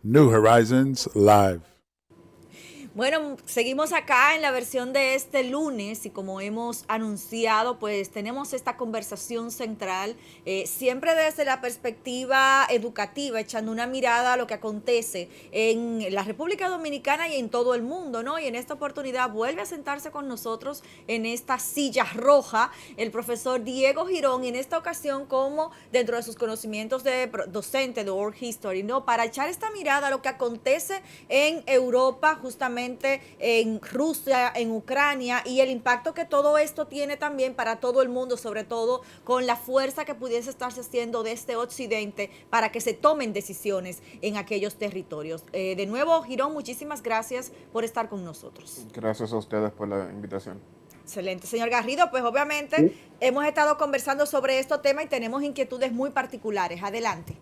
New Horizons Live. Bueno, seguimos acá en la versión de este lunes y como hemos anunciado, pues tenemos esta conversación central, siempre desde la perspectiva educativa, echando una mirada a lo que acontece en la República Dominicana y en todo el mundo, ¿no? Y en esta oportunidad vuelve a sentarse con nosotros en esta silla roja el profesor Diego Girón, y en esta ocasión como dentro de sus conocimientos de docente de World History, ¿no? Para echar esta mirada a lo que acontece en Europa, justamente en Rusia, en Ucrania, y el impacto que todo esto tiene también para todo el mundo, sobre todo con la fuerza que pudiese estarse haciendo desde Occidente para que se tomen decisiones en aquellos territorios. De nuevo, Girón, muchísimas gracias por estar con nosotros. Gracias a ustedes por la invitación. Excelente. Señor Garrido, pues obviamente Sí, hemos estado conversando sobre estos temas y tenemos inquietudes muy particulares. Adelante.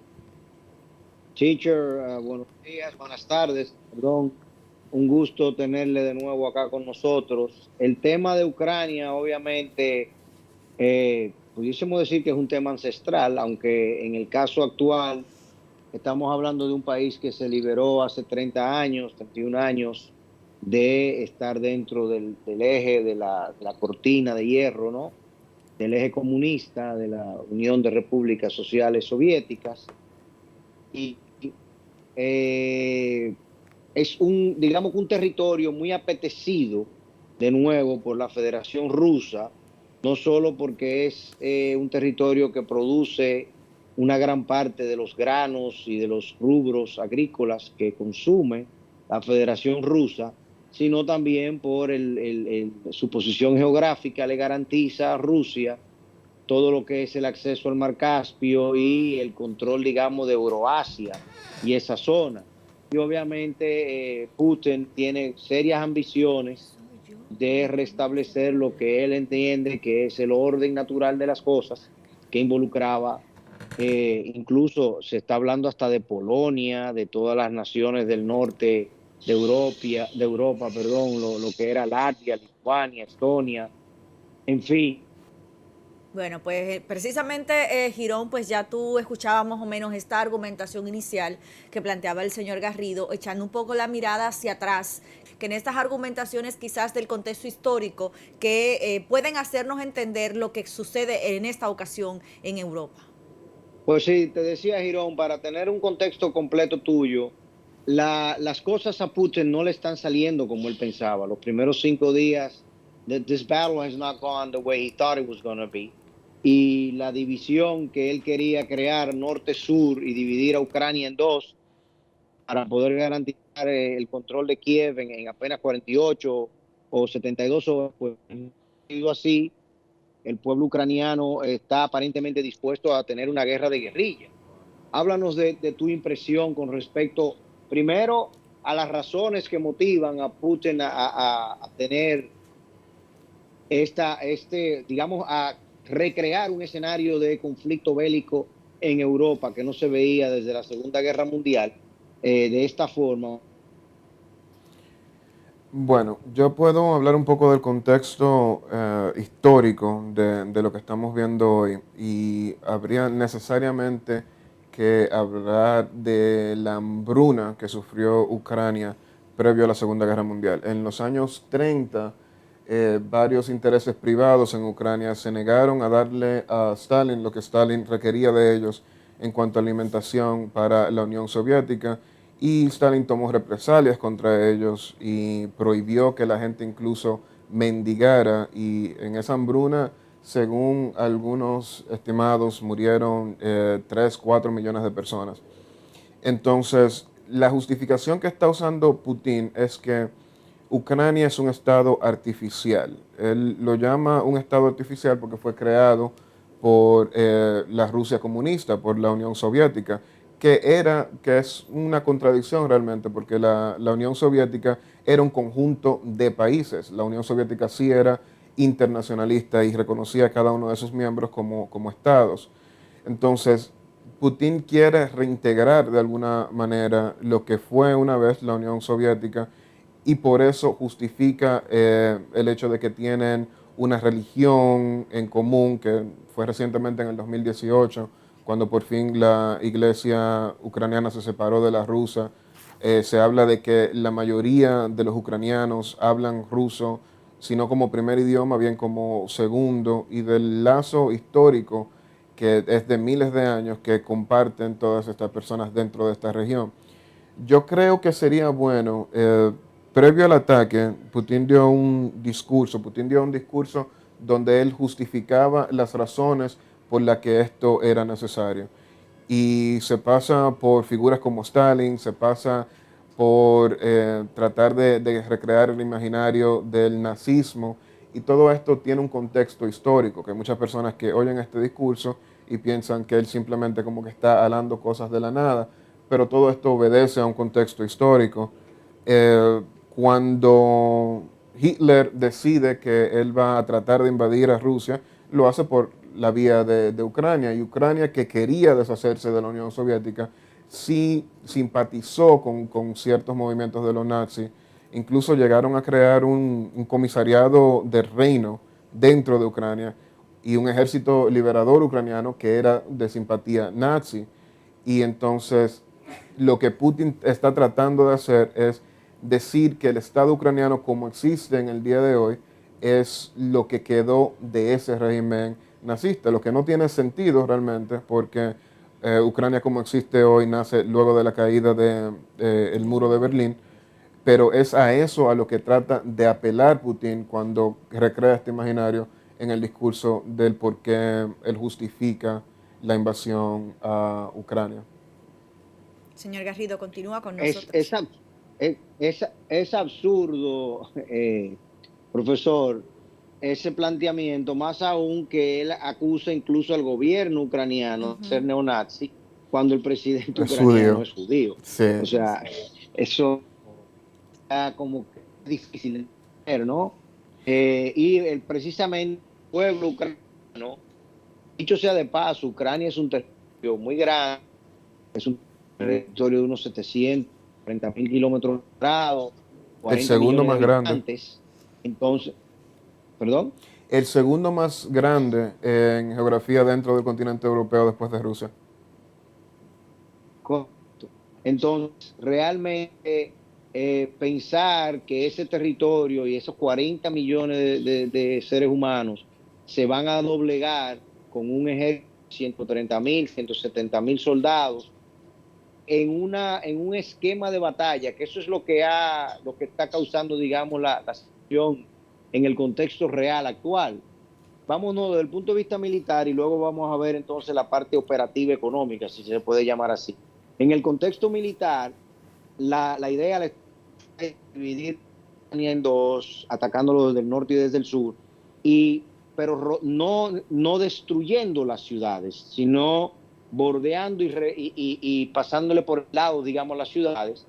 teacher, buenos días, buenas tardes, perdón. Un gusto tenerle de nuevo acá con nosotros. El tema de Ucrania, obviamente, pudiésemos decir que es un tema ancestral, aunque en el caso actual estamos hablando de un país que se liberó hace 30 años, 31 años, de estar dentro del eje de la cortina de hierro, ¿no? Del eje comunista de la Unión de Repúblicas Sociales Soviéticas. Y eh, es digamos que un territorio muy apetecido de nuevo por la Federación Rusa, no solo porque es un territorio que produce una gran parte de los granos y de los rubros agrícolas que consume la Federación Rusa, sino también por su posición geográfica le garantiza a Rusia todo lo que es el acceso al Mar Caspio y el control, digamos, de Euroasia y esa zona. Y obviamente Putin tiene serias ambiciones de restablecer lo que él entiende que es el orden natural de las cosas, que involucraba, incluso se está hablando hasta de Polonia, de todas las naciones del norte de Europa, perdón, lo que era Latvia, Lituania, Estonia, en fin. Bueno, pues precisamente, Girón, pues ya tú escuchabas más o menos esta argumentación inicial que planteaba el señor Garrido, echando un poco la mirada hacia atrás, que en estas argumentaciones quizás del contexto histórico que pueden hacernos entender lo que sucede en esta ocasión en Europa. Pues sí, te decía Girón, para tener un contexto completo tuyo, las cosas a Putin no le están saliendo como él pensaba. Los primeros 5 días, this battle has not gone the way he thought it was going to be. Y la división que él quería crear norte-sur y dividir a Ucrania en dos para poder garantizar el control de Kiev en apenas 48 o 72 horas, pues no ha sido así. El pueblo ucraniano está aparentemente dispuesto a tener una guerra de guerrilla. Háblanos de tu impresión con respecto, primero, a las razones que motivan a Putin a tener digamos, a recrear un escenario de conflicto bélico en Europa que no se veía desde la Segunda Guerra Mundial de esta forma. Bueno, yo puedo hablar un poco del contexto histórico de lo que estamos viendo hoy y habría necesariamente que hablar de la hambruna que sufrió Ucrania previo a la Segunda Guerra Mundial. En los años 30, varios intereses privados en Ucrania se negaron a darle a Stalin lo que Stalin requería de ellos en cuanto a alimentación para la Unión Soviética, y Stalin tomó represalias contra ellos y prohibió que la gente incluso mendigara, y en esa hambruna, según algunos estimados, murieron 3, 4 millones de personas. Entonces, la justificación que está usando Putin es que Ucrania es un estado artificial. Él lo llama un estado artificial porque fue creado por la Rusia comunista, por la Unión Soviética, que es una contradicción realmente, porque la Unión Soviética era un conjunto de países. La Unión Soviética sí era internacionalista y reconocía a cada uno de sus miembros como estados. Entonces, Putin quiere reintegrar de alguna manera lo que fue una vez la Unión Soviética, y por eso justifica el hecho de que tienen una religión en común, que fue recientemente en el 2018, cuando por fin la iglesia ucraniana se separó de la rusa, Se habla de que la mayoría de los ucranianos hablan ruso, si no como primer idioma, bien como segundo, y del lazo histórico que es de miles de años que comparten todas estas personas dentro de esta región. Yo creo que sería bueno, previo al ataque, Putin dio un discurso donde él justificaba las razones por las que esto era necesario. Y se pasa por figuras como Stalin, se pasa por tratar de recrear el imaginario del nazismo, y todo esto tiene un contexto histórico, que hay muchas personas que oyen este discurso y piensan que él simplemente como que está hablando cosas de la nada, pero todo esto obedece a un contexto histórico. Cuando Hitler decide que él va a tratar de invadir a Rusia, lo hace por la vía de Ucrania, y Ucrania, que quería deshacerse de la Unión Soviética, sí simpatizó con ciertos movimientos de los nazis. Incluso llegaron a crear un comisariado del reino dentro de Ucrania y un ejército liberador ucraniano que era de simpatía nazi. Y entonces lo que Putin está tratando de hacer es decir que el Estado ucraniano como existe en el día de hoy es lo que quedó de ese régimen nazista, lo que no tiene sentido realmente, porque Ucrania como existe hoy nace luego de la caída del muro de Berlín, pero es a eso a lo que trata de apelar Putin cuando recrea este imaginario en el discurso del por qué él justifica la invasión a Ucrania. Señor Garrido, continúa con Es, nosotros. es, ab- es absurdo, profesor, ese planteamiento, más aún que él acusa incluso al gobierno ucraniano de ser neonazi, cuando el presidente Es ucraniano judío. es judío. Sí. O sea, eso está como que difícil de entender, ¿no? Precisamente el pueblo ucraniano, dicho sea de paso, Ucrania es un territorio muy grande, es un territorio de unos 730.000 kilómetros cuadrados, El 40 segundo millones de más grande. habitantes. Entonces, ¿perdón? El segundo más grande en geografía dentro del continente europeo después de Rusia. Correcto. Entonces, realmente pensar que ese territorio y esos 40 millones de seres humanos se van a doblegar con un ejército de 130.000, 170.000 soldados en un esquema de batalla, que eso es lo que está causando, digamos, la situación en el contexto real actual. Vámonos desde el punto de vista militar y luego vamos a ver entonces la parte operativa económica, si se puede llamar así. En el contexto militar, la idea es dividir en dos, atacándolo desde el norte y desde el sur, pero no destruyendo las ciudades, sino bordeando y pasándole por el lado, digamos, las ciudades,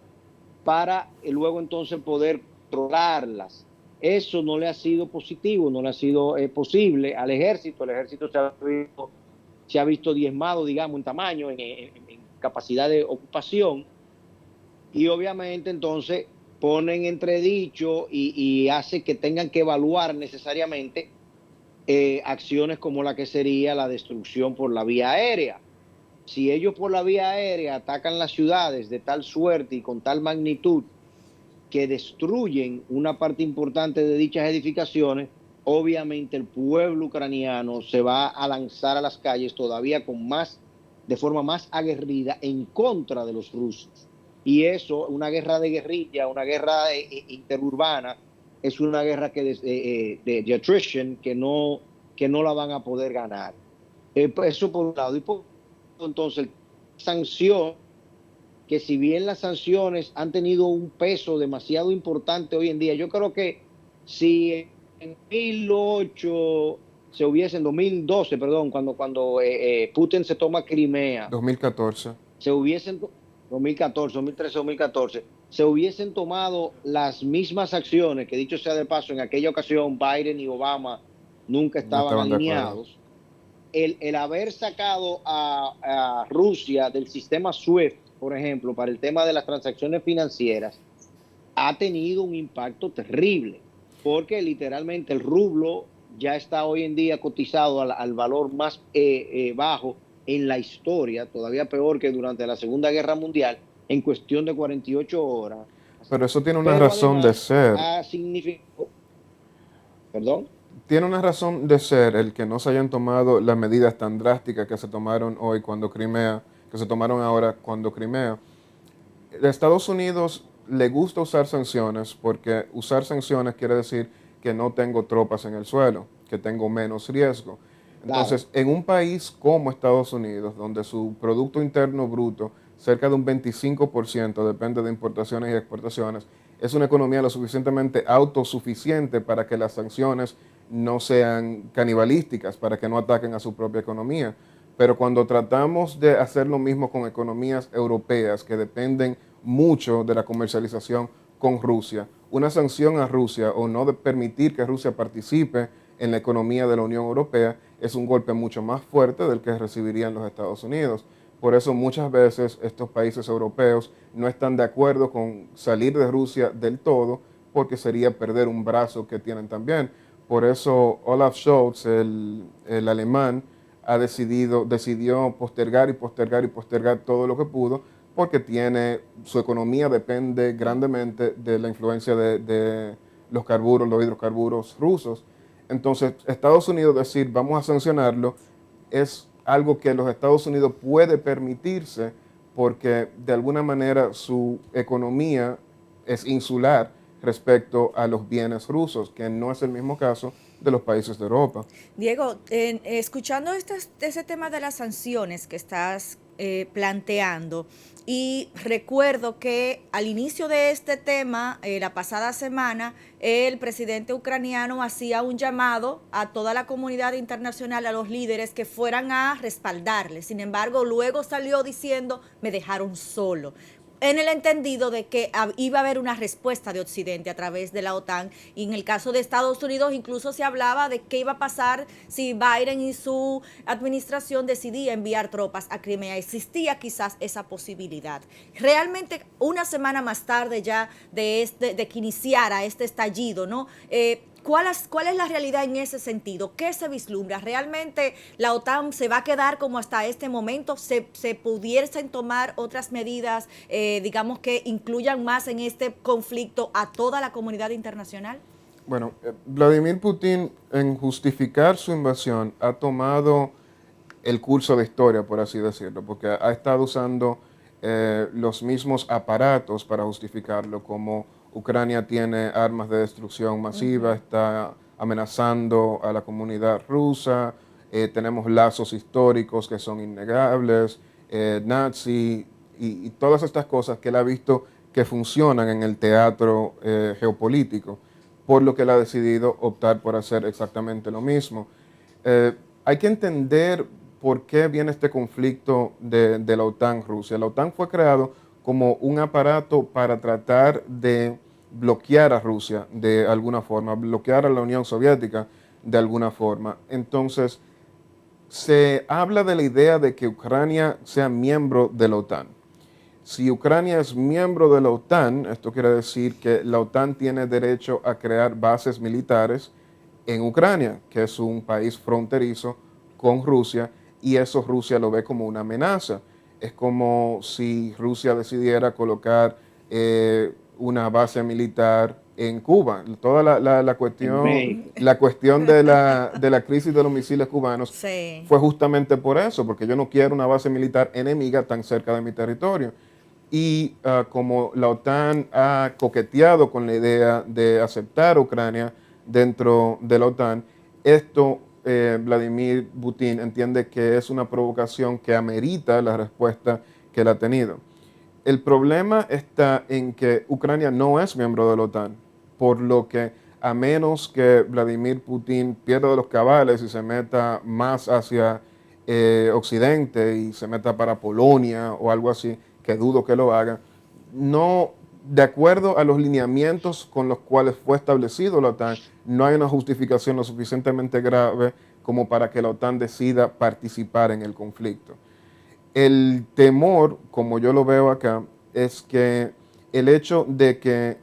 para luego entonces poder controlarlas. Eso no le ha sido positivo, no le ha sido posible al ejército. El ejército se ha visto diezmado, digamos, en tamaño, en capacidad de ocupación, y obviamente entonces ponen entredicho y hace que tengan que evaluar necesariamente acciones como la que sería la destrucción por la vía aérea. Si ellos por la vía aérea atacan las ciudades de tal suerte y con tal magnitud que destruyen una parte importante de dichas edificaciones, obviamente el pueblo ucraniano se va a lanzar a las calles todavía de forma más aguerrida en contra de los rusos. Y eso, una guerra de guerrilla, una guerra interurbana, es una guerra de attrition que no la van a poder ganar. Eso por un lado. Y por entonces, sanción, que si bien las sanciones han tenido un peso demasiado importante hoy en día, yo creo que si en 2008 en 2012, perdón, cuando Putin se toma Crimea, 2014. se hubiesen 2014, 2013, 2014, se hubiesen tomado las mismas acciones, que dicho sea de paso, en aquella ocasión Biden y Obama nunca estaban alineados. El haber sacado a Rusia del sistema SWIFT, por ejemplo, para el tema de las transacciones financieras, ha tenido un impacto terrible, porque literalmente el rublo ya está hoy en día cotizado al valor más bajo en la historia, todavía peor que durante la Segunda Guerra Mundial. en cuestión de 48 horas. Pero eso tiene una Pero razón de además ser. ha significado, perdón, Tiene una razón de ser el que no se hayan tomado las medidas tan drásticas que se tomaron hoy cuando Crimea, que se tomaron ahora cuando Crimea. A Estados Unidos le gusta usar sanciones porque usar sanciones quiere decir que no tengo tropas en el suelo, que tengo menos riesgo. claro, Entonces, en un país como Estados Unidos, donde su Producto Interno Bruto, cerca de un 25%, depende de importaciones y exportaciones, es una economía lo suficientemente autosuficiente para que las sanciones no sean canibalísticas, para que no ataquen a su propia economía. Pero cuando tratamos de hacer lo mismo con economías europeas que dependen mucho de la comercialización con Rusia, una sanción a Rusia o no de permitir que Rusia participe en la economía de la Unión Europea es un golpe mucho más fuerte del que recibirían los Estados Unidos. Por eso muchas veces estos países europeos no están de acuerdo con salir de Rusia del todo, porque sería perder un brazo que tienen también. Por eso Olaf Scholz, el alemán, decidió postergar y postergar y postergar todo lo que pudo, porque su economía depende grandemente de la influencia de los carburos, los hidrocarburos rusos. Entonces, Estados Unidos decir, vamos a sancionarlo, es algo que los Estados Unidos puede permitirse porque de alguna manera su economía es insular respecto a los bienes rusos, que no es el mismo caso de los países de Europa. Diego, escuchando ese tema de las sanciones que estás planteando, y recuerdo que al inicio de este tema, la pasada semana, el presidente ucraniano hacía un llamado a toda la comunidad internacional, a los líderes, que fueran a respaldarle. Sin embargo, luego salió diciendo, me dejaron solo, en el entendido de que iba a haber una respuesta de Occidente a través de la OTAN, y en el caso de Estados Unidos incluso se hablaba de qué iba a pasar si Biden y su administración decidía enviar tropas a Crimea. Existía quizás esa posibilidad. Realmente una semana más tarde ya de que iniciara este estallido, ¿no? ¿Cuál es la realidad en ese sentido? ¿Qué se vislumbra? ¿Realmente la OTAN se va a quedar como hasta este momento? ¿Se pudiesen tomar otras medidas, digamos, que incluyan más en este conflicto a toda la comunidad internacional? Bueno, Vladimir Putin, en justificar su invasión, ha tomado el curso de historia, por así decirlo, porque ha estado usando los mismos aparatos para justificarlo, como Ucrania tiene armas de destrucción masiva, está amenazando a la comunidad rusa, tenemos lazos históricos que son innegables, nazi y todas estas cosas que él ha visto que funcionan en el teatro geopolítico, por lo que él ha decidido optar por hacer exactamente lo mismo. Hay que entender por qué viene este conflicto de la OTAN-Rusia. La OTAN fue creado como un aparato para tratar de bloquear a Rusia de alguna forma, bloquear a la Unión Soviética de alguna forma. Entonces, se habla de la idea de que Ucrania sea miembro de la OTAN. Si Ucrania es miembro de la OTAN, esto quiere decir que la OTAN tiene derecho a crear bases militares en Ucrania, que es un país fronterizo con Rusia, y eso Rusia lo ve como una amenaza. Es como si Rusia decidiera colocar una base militar en Cuba. Toda la cuestión de la crisis de los misiles cubanos Sí. fue justamente por eso, porque yo no quiero una base militar enemiga tan cerca de mi territorio. Y como la OTAN ha coqueteado con la idea de aceptar a Ucrania dentro de la OTAN, esto Vladimir Putin entiende que es una provocación que amerita la respuesta que él ha tenido. El problema está en que Ucrania no es miembro de la OTAN, por lo que a menos que Vladimir Putin pierda los cabales y se meta más hacia Occidente y se meta para Polonia o algo así, que dudo que lo haga, no, de acuerdo a los lineamientos con los cuales fue establecido la OTAN, no hay una justificación lo suficientemente grave como para que la OTAN decida participar en el conflicto. El temor, como yo lo veo acá, es que el hecho de que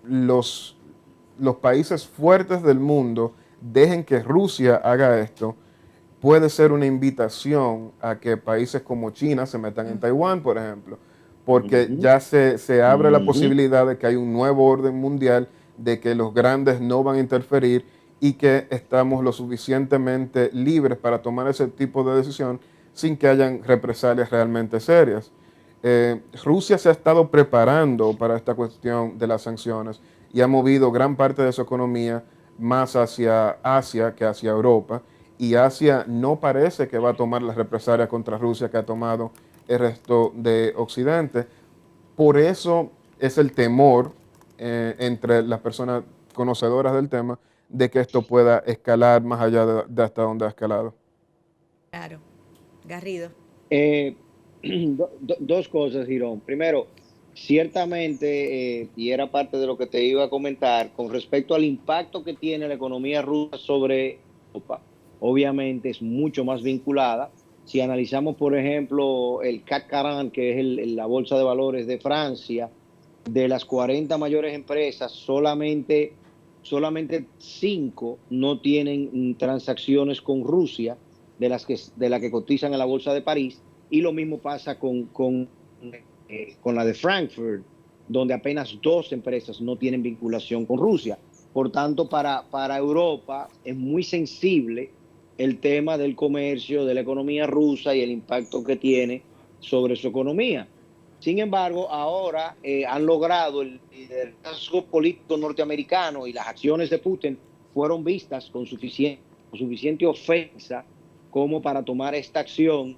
los países fuertes del mundo dejen que Rusia haga esto, puede ser una invitación a que países como China se metan en Taiwán, por ejemplo, porque Ujú, ya se abre la ujú. posibilidad de que hay un nuevo orden mundial, de que los grandes no van a interferir y que estamos lo suficientemente libres para tomar ese tipo de decisión sin que hayan represalias realmente serias. Rusia se ha estado preparando para esta cuestión de las sanciones y ha movido gran parte de su economía más hacia Asia que hacia Europa, y Asia no parece que va a tomar las represalias contra Rusia que ha tomado el resto de Occidente. Por eso es el temor entre las personas conocedoras del tema de que esto pueda escalar más allá de hasta donde ha escalado. Claro. Garrido. Eh, dos cosas, Girón. Primero, ciertamente, y era parte de lo que te iba a comentar, con respecto al impacto que tiene la economía rusa sobre Europa, obviamente es mucho más vinculada. Si analizamos, por ejemplo, el CAC 40, que es la bolsa de valores de Francia, de las 40 mayores empresas, solamente 5 no tienen transacciones con Rusia, de la que cotizan en la bolsa de París, y lo mismo pasa con la de Frankfurt, donde apenas 2 empresas no tienen vinculación con Rusia. Por tanto, para Europa es muy sensible el tema del comercio, de la economía rusa y el impacto que tiene sobre su economía. Sin embargo, ahora han logrado el liderazgo político norteamericano, y las acciones de Putin fueron vistas con suficiente ofensa como para tomar esta acción,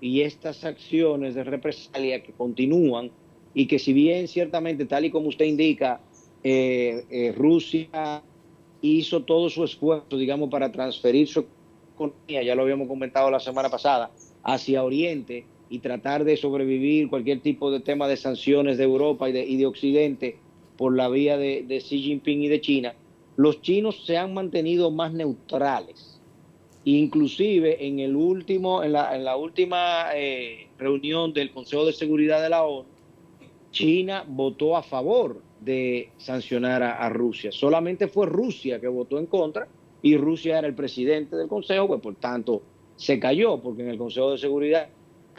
y estas acciones de represalia que continúan, y que, si bien ciertamente, tal y como usted indica, Rusia hizo todo su esfuerzo, digamos, para transferir su economía, ya lo habíamos comentado la semana pasada, hacia Oriente, y tratar de sobrevivir cualquier tipo de tema de sanciones de Europa y de Occidente por la vía de Xi Jinping y de China. Los chinos se han mantenido más neutrales. Inclusive en la última reunión del Consejo de Seguridad de la ONU, China votó a favor de sancionar a Rusia. Solamente fue Rusia que votó en contra, y Rusia era el presidente del Consejo, pues por tanto se cayó, porque en el Consejo de Seguridad,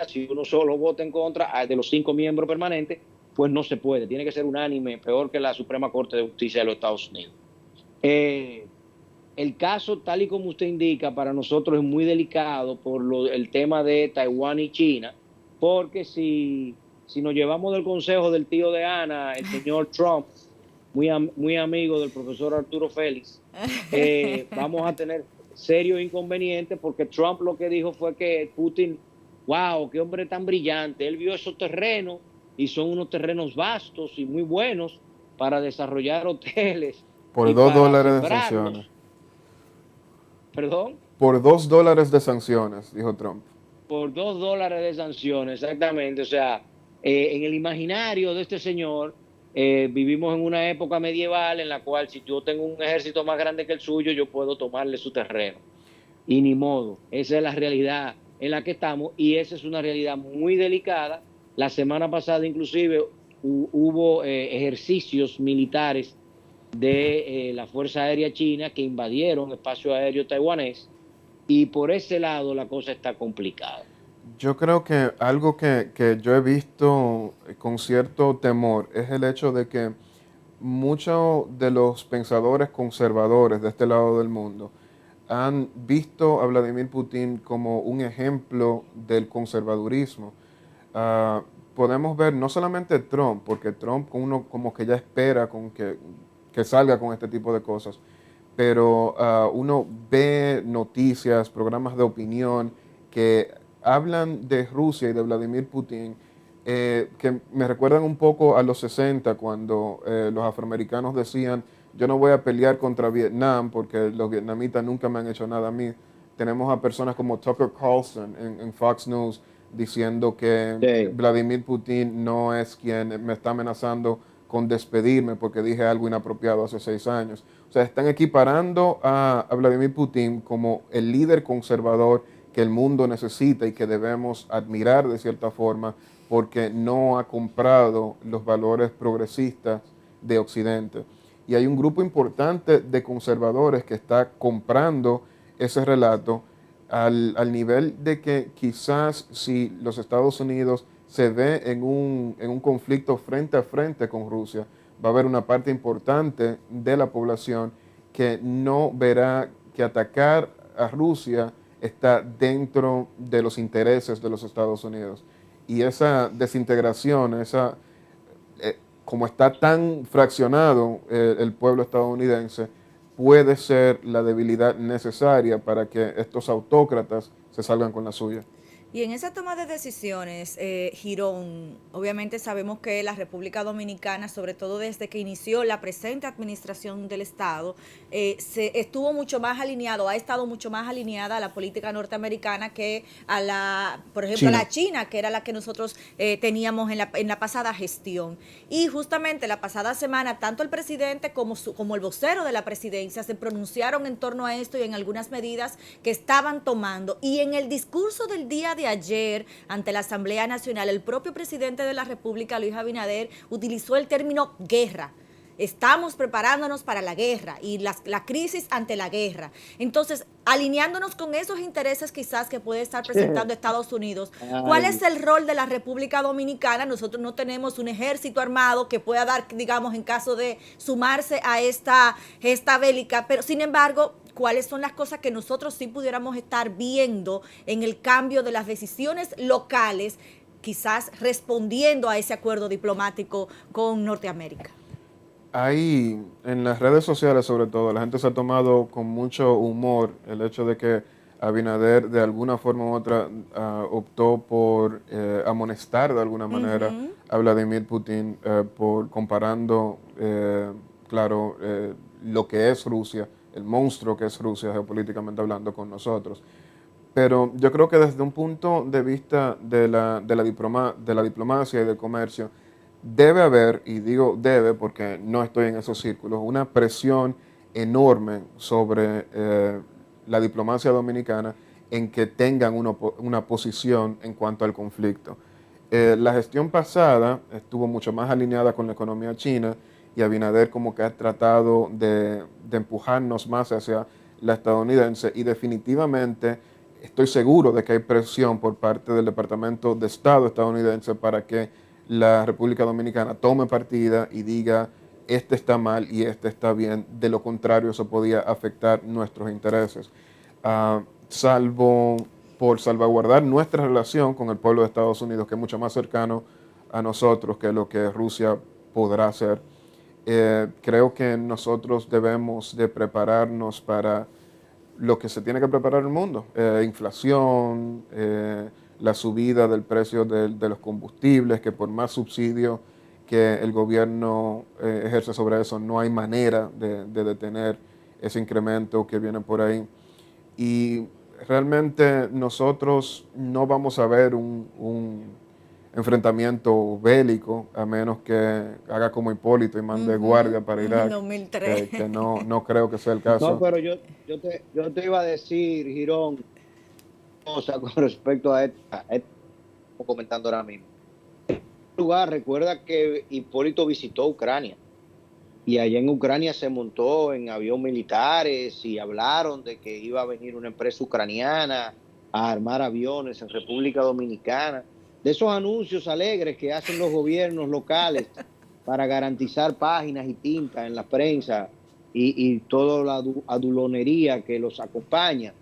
si uno solo vota en contra de los 5 miembros permanentes, pues no se puede, tiene que ser unánime, peor que la Suprema Corte de Justicia de los Estados Unidos. Eh, el caso, tal y como usted indica, para nosotros es muy delicado por el tema de Taiwán y China, porque si nos llevamos del consejo del tío de Ana, el señor Trump, muy amigo del profesor Arturo Félix, vamos a tener serios inconvenientes, porque Trump lo que dijo fue que Putin, wow, qué hombre tan brillante, él vio esos terrenos y son unos terrenos vastos y muy buenos para desarrollar hoteles Por y dos para dólares de sanciones. sembrarlos. Perdón. Por $2 de sanciones, dijo Trump. Por $2 de sanciones, exactamente. O sea, en el imaginario de este señor, vivimos en una época medieval en la cual, si yo tengo un ejército más grande que el suyo, yo puedo tomarle su terreno. Y ni modo, esa es la realidad en la que estamos, y esa es una realidad muy delicada. La semana pasada inclusive hubo ejercicios militares de la Fuerza Aérea China que invadieron espacio aéreo taiwanés, y por ese lado la cosa está complicada. Yo creo que algo que yo he visto con cierto temor es el hecho de que muchos de los pensadores conservadores de este lado del mundo han visto a Vladimir Putin como un ejemplo del conservadurismo. Ah, podemos ver no solamente Trump, porque Trump uno como que ya espera que salga con este tipo de cosas, pero uno ve noticias, programas de opinión que hablan de Rusia y de Vladimir Putin, que me recuerdan un poco a los 60, cuando los afroamericanos decían: yo no voy a pelear contra Vietnam porque los vietnamitas nunca me han hecho nada a mí. Tenemos a personas como Tucker Carlson en Fox News diciendo que Sí. Vladimir Putin no es quien me está amenazando con despedirme porque dije algo inapropiado hace 6 años. O sea, están equiparando a Vladimir Putin como el líder conservador que el mundo necesita y que debemos admirar de cierta forma, porque no ha comprado los valores progresistas de Occidente. Y hay un grupo importante de conservadores que está comprando ese relato al nivel de que quizás si los Estados Unidos se ve en un conflicto frente a frente con Rusia, va a haber una parte importante de la población que no verá que atacar a Rusia está dentro de los intereses de los Estados Unidos. Y esa desintegración, como está tan fraccionado el pueblo estadounidense, puede ser la debilidad necesaria para que estos autócratas se salgan con la suya. Y en esa toma de decisiones, Girón, obviamente sabemos que la República Dominicana, sobre todo desde que inició la presente administración del Estado, se estuvo mucho más alineado, ha estado mucho más alineada a la política norteamericana que a por ejemplo, China. a la China, que era la que nosotros teníamos en la pasada gestión. Y justamente la pasada semana, tanto el presidente como el vocero de la presidencia se pronunciaron en torno a esto y en algunas medidas que estaban tomando. Y en el discurso del día de ayer ante la Asamblea Nacional, el propio presidente de la República, Luis Abinader, utilizó el término guerra. Estamos preparándonos para la guerra y la crisis ante la guerra. Entonces, alineándonos con esos intereses quizás que puede estar presentando Estados Unidos, ¿cuál es el rol de la República Dominicana? Nosotros no tenemos un ejército armado que pueda dar, digamos, en caso de sumarse a esta gesta bélica, pero sin embargo, ¿cuáles son las cosas que nosotros sí pudiéramos estar viendo en el cambio de las decisiones locales, quizás respondiendo a ese acuerdo diplomático con Norteamérica? Ahí, en las redes sociales sobre todo, la gente se ha tomado con mucho humor el hecho de que Abinader de alguna forma u otra optó por amonestar de alguna manera a Vladimir Putin por comparando, claro, lo que es Rusia, el monstruo que es Rusia geopolíticamente hablando con nosotros. Pero yo creo que desde un punto de vista de la diplomacia y del comercio, debe haber, y digo debe porque no estoy en esos círculos, una presión enorme sobre la diplomacia dominicana en que tengan una posición en cuanto al conflicto. La gestión pasada estuvo mucho más alineada con la economía china y Abinader como que ha tratado de empujarnos más hacia la estadounidense y definitivamente estoy seguro de que hay presión por parte del Departamento de Estado estadounidense para que la República Dominicana tome partida y diga este está mal y este está bien, de lo contrario eso podía afectar nuestros intereses. Salvo por salvaguardar nuestra relación con el pueblo de Estados Unidos, que es mucho más cercano a nosotros que lo que Rusia podrá hacer. Creo que nosotros debemos de prepararnos para lo que se tiene que preparar el mundo, inflación, la subida del precio de los combustibles, que por más subsidio que el gobierno ejerce sobre eso, no hay manera de detener ese incremento que viene por ahí. Y realmente nosotros no vamos a ver un enfrentamiento bélico, a menos que haga como Hipólito y mande guardia para Irak, 2003. que no creo que sea el caso. No, pero yo te iba a decir, Girón, cosa con respecto a esta comentando ahora mismo. En primer lugar, recuerda que Hipólito visitó Ucrania y allá en Ucrania se montó en avión militares y hablaron de que iba a venir una empresa ucraniana a armar aviones en República Dominicana. De esos anuncios alegres que hacen los gobiernos locales para garantizar páginas y tinta en la prensa y toda la adulonería que los acompaña.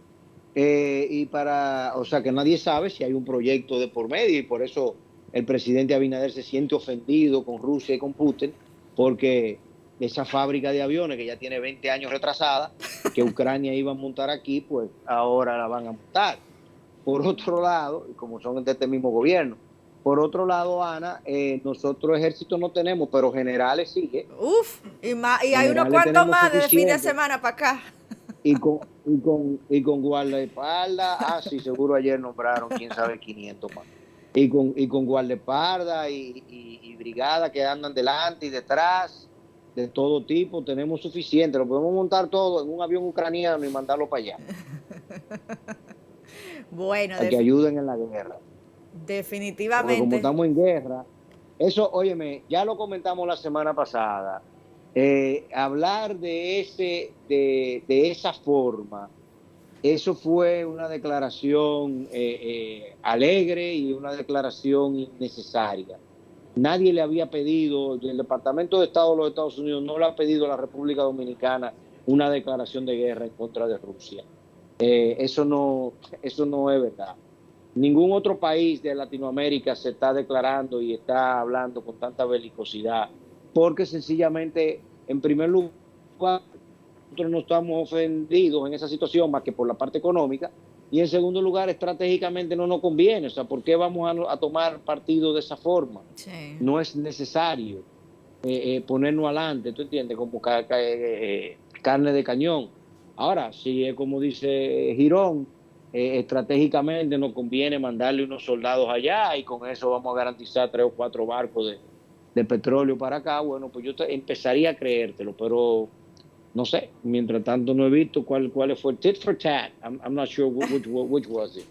O sea, que nadie sabe si hay un proyecto de por medio y por eso el presidente Abinader se siente ofendido con Rusia y con Putin, porque esa fábrica de aviones que ya tiene 20 años retrasada, que Ucrania iba a montar aquí, pues ahora la van a montar. Por otro lado, como son de este mismo gobierno, por otro lado, Ana, nosotros ejército no tenemos, pero generales sí. Uf, y hay unos cuantos más de fin de semana para acá. Y con guardaespaldas, sí, seguro ayer nombraron, quién sabe, 500 más. Y con guardaespaldas y brigadas que andan delante y detrás, de todo tipo, tenemos suficiente. Lo podemos montar todo en un avión ucraniano y mandarlo para allá. Bueno, a que ayuden en la guerra. Definitivamente. Porque como estamos en guerra, eso, óyeme, ya lo comentamos la semana pasada. Hablar de esa forma Eso fue una declaración alegre y una declaración innecesaria. Nadie le había pedido, el Departamento de Estado de los Estados Unidos no le ha pedido a la República Dominicana una declaración de guerra en contra de Rusia. Eso no es verdad. Ningún otro país de Latinoamérica se está declarando y está hablando con tanta belicosidad, porque sencillamente, en primer lugar, nosotros no estamos ofendidos en esa situación más que por la parte económica, y en segundo lugar, estratégicamente no nos conviene. O sea, ¿por qué vamos a tomar partido de esa forma? Sí. No es necesario ponernos adelante, ¿tú entiendes? Como carne de cañón. Ahora, si es como dice Girón, estratégicamente nos conviene mandarle unos soldados allá y con eso vamos a garantizar 3 o 4 barcos de petróleo para acá, bueno, pues yo empezaría a creértelo, pero no sé, mientras tanto no he visto cuál fue el tit for tat. I'm not sure which was it.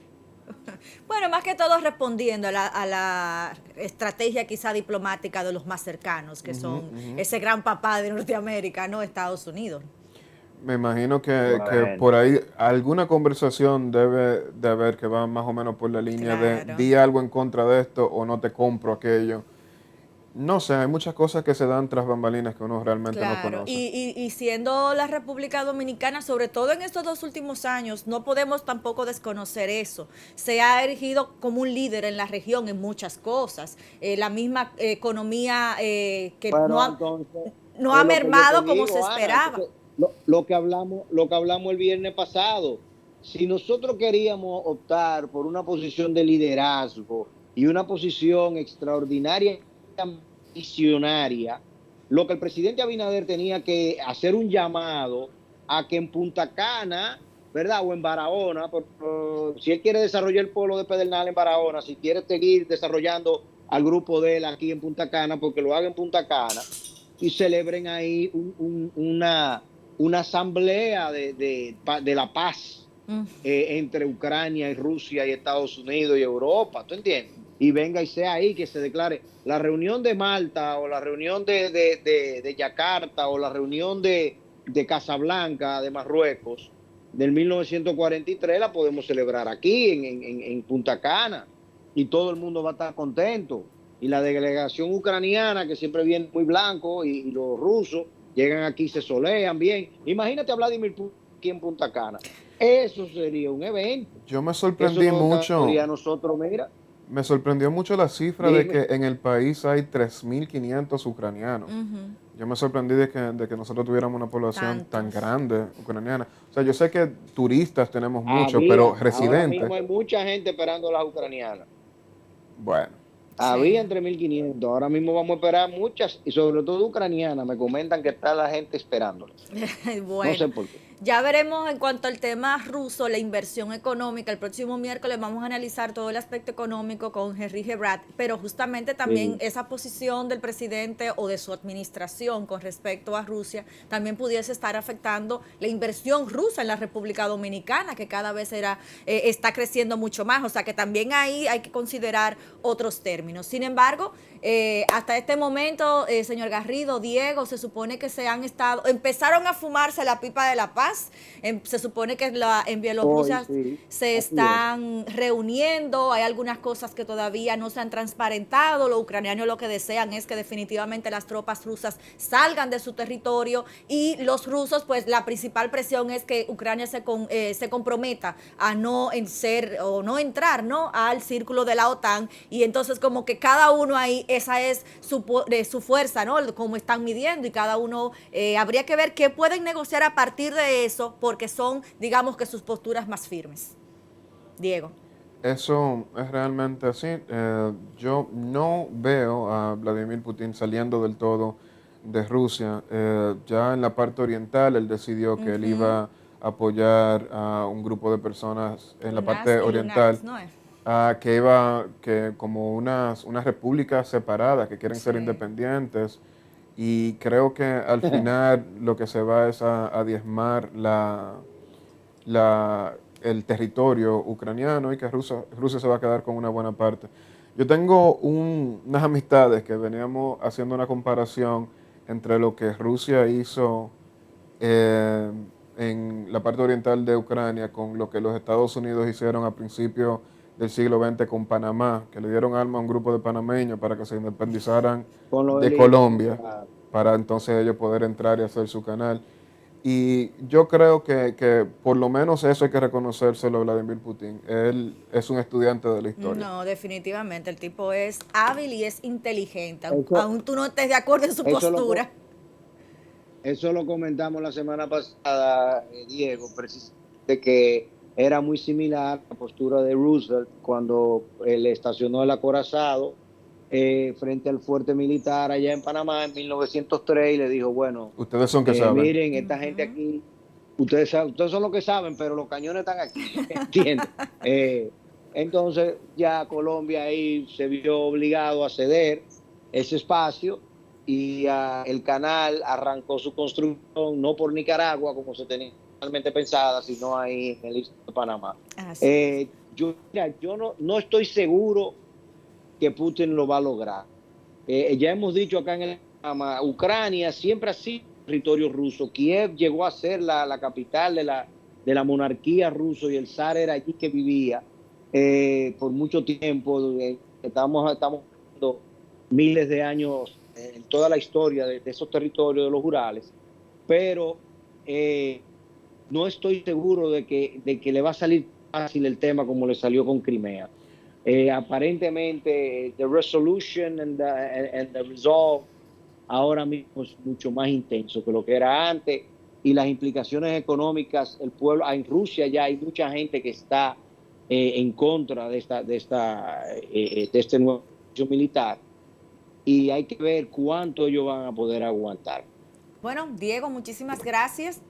Bueno, más que todo respondiendo a la estrategia quizá diplomática de los más cercanos, que son ese gran papá de Norteamérica, no Estados Unidos. Me imagino que Bueno. por ahí alguna conversación debe de haber que va más o menos por la línea de Claro. di algo en contra de esto o no te compro aquello. No sé, hay muchas cosas que se dan tras bambalinas que uno realmente no Claro, conoce. y siendo la República Dominicana, sobre todo en estos 2 últimos años, no podemos tampoco desconocer eso. Se ha erigido como un líder en la región en muchas cosas. La misma economía que Bueno, entonces, no ha es lo que yo te mermado como se digo, Ana. esperaba. Entonces, lo que hablamos el viernes pasado, si nosotros queríamos optar por una posición de liderazgo y una posición extraordinaria, visionaria, lo que el presidente Abinader tenía que hacer un llamado a que en Punta Cana, ¿verdad? O en Barahona, si él quiere desarrollar el polo de Pedernal en Barahona, si quiere seguir desarrollando al grupo de él aquí en Punta Cana, porque lo haga en Punta Cana y celebren ahí una asamblea de la paz Mm. entre Ucrania y Rusia y Estados Unidos y Europa, ¿tú entiendes? Y venga y sea ahí que se declare la reunión de Malta o la reunión de Yakarta o la reunión de Casablanca, de Marruecos, del 1943, la podemos celebrar aquí en Punta Cana y todo el mundo va a estar contento. Y la delegación ucraniana, que siempre viene muy blanco, y los rusos llegan aquí, se solean bien. Imagínate a Vladimir Putin aquí en Punta Cana. Eso sería un evento. Yo me Eso sorprendí nos mucho, daría a nosotros, mira, me sorprendió mucho la cifra de dime. que en el país hay 3.500 ucranianos. Ujú. Yo me sorprendí de que nosotros tuviéramos una población tan Tantos. grande ucraniana. O sea, yo sé que turistas tenemos muchos, pero Ahora residentes, mismo hay mucha gente esperando a las ucranianas. bueno, Sí. Había entre 1.500, ahora mismo vamos a esperar muchas, y sobre todo ucranianas. Me comentan que está la gente esperándolas. No sé Bueno, por qué. ya veremos en cuanto al tema ruso, la inversión económica. El próximo miércoles vamos a analizar todo el aspecto económico con Henry Gebrat, pero justamente también Sí. esa posición del presidente o de su administración con respecto a Rusia también pudiese estar afectando la inversión rusa en la República Dominicana, que cada vez está creciendo mucho más. O sea que también ahí hay que considerar otros términos. Sin embargo, hasta este momento, señor Garrido, Diego, se supone que empezaron a fumarse la pipa de la paz. Se supone que en Bielorrusia Sí, se así es. están reuniendo, hay algunas cosas que todavía no se han transparentado. Los ucranianos lo que desean es que definitivamente las tropas rusas salgan de su territorio, y los rusos, pues la principal presión es que Ucrania se comprometa a no entrar, ¿no?, al círculo de la OTAN, y entonces como que cada uno ahí, esa es su fuerza, ¿no?, como están midiendo, y cada uno habría que ver qué pueden negociar a partir de eso, porque son, digamos, que sus posturas más firmes. Diego. eso es realmente así. Yo no veo a Vladimir Putin saliendo del todo de Rusia. Ya en la parte oriental, él decidió que él iba a apoyar a un grupo de personas en la parte oriental, ¿No es? que como unas repúblicas separadas, que quieren ser Sí. independientes. Y creo que al final lo que se va es a diezmar el territorio ucraniano, y que Rusia se va a quedar con una buena parte. Yo tengo unas amistades que veníamos haciendo una comparación entre lo que Rusia hizo en la parte oriental de Ucrania con lo que los Estados Unidos hicieron a principios del siglo XX con Panamá, que le dieron arma a un grupo de panameños para que se independizaran Con los de elitos, Colombia, claro. para entonces ellos poder entrar y hacer su canal. Y yo creo que por lo menos eso hay que reconocérselo a Vladimir Putin. Él es un estudiante de la historia. No, definitivamente, el tipo es hábil y es inteligente, Eso, aún tú no estés de acuerdo en su eso lo, postura. Eso lo comentamos la semana pasada, Diego, precisamente que era muy similar a la postura de Roosevelt cuando él estacionó el acorazado frente al fuerte militar allá en Panamá en 1903 y le dijo, bueno, Ustedes son que saben. miren, esta gente aquí, ustedes son los que saben, pero los cañones están aquí, ¿entiendes? Entonces ya Colombia ahí se vio obligado a ceder ese espacio y el canal arrancó su construcción no por Nicaragua como se tenía realmente pensada, sino ahí en el istmo de Panamá. Así es. Yo no estoy seguro que Putin lo va a lograr. Ya hemos dicho acá en el programa, Ucrania siempre ha sido territorio ruso. Kiev llegó a ser la capital de la monarquía rusa y el zar era allí que vivía por mucho tiempo. Estamos hablando miles de años en toda la historia de esos territorios de los Urales, pero no estoy seguro de que le va a salir fácil el tema como le salió con Crimea. Aparentemente, the resolution and the resolve ahora mismo es mucho más intenso que lo que era antes y las implicaciones económicas, el pueblo, en Rusia ya hay mucha gente que está en contra de este nuevo militar y hay que ver cuánto ellos van a poder aguantar. Bueno, Diego, muchísimas gracias.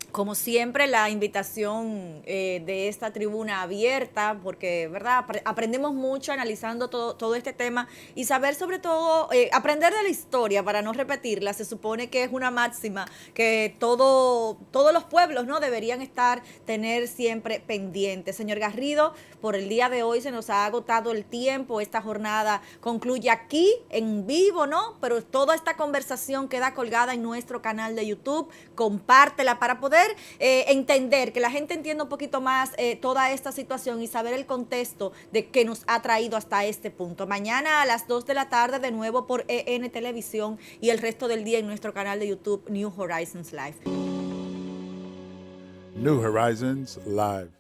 Como siempre, la invitación de esta tribuna abierta, porque, ¿verdad? Aprendemos mucho analizando todo este tema y saber sobre todo, aprender de la historia para no repetirla. Se supone que es una máxima que todos los pueblos, ¿no? Deberían tener siempre pendientes. Señor Garrido, por el día de hoy se nos ha agotado el tiempo. Esta jornada concluye aquí en vivo, ¿no? Pero toda esta conversación queda colgada en nuestro canal de YouTube. Compártela para poder entender, que la gente entienda un poquito más toda esta situación y saber el contexto de que nos ha traído hasta este punto. Mañana a las 2 de la tarde de nuevo por EN Televisión y el resto del día en nuestro canal de YouTube New Horizons Live. New Horizons Live.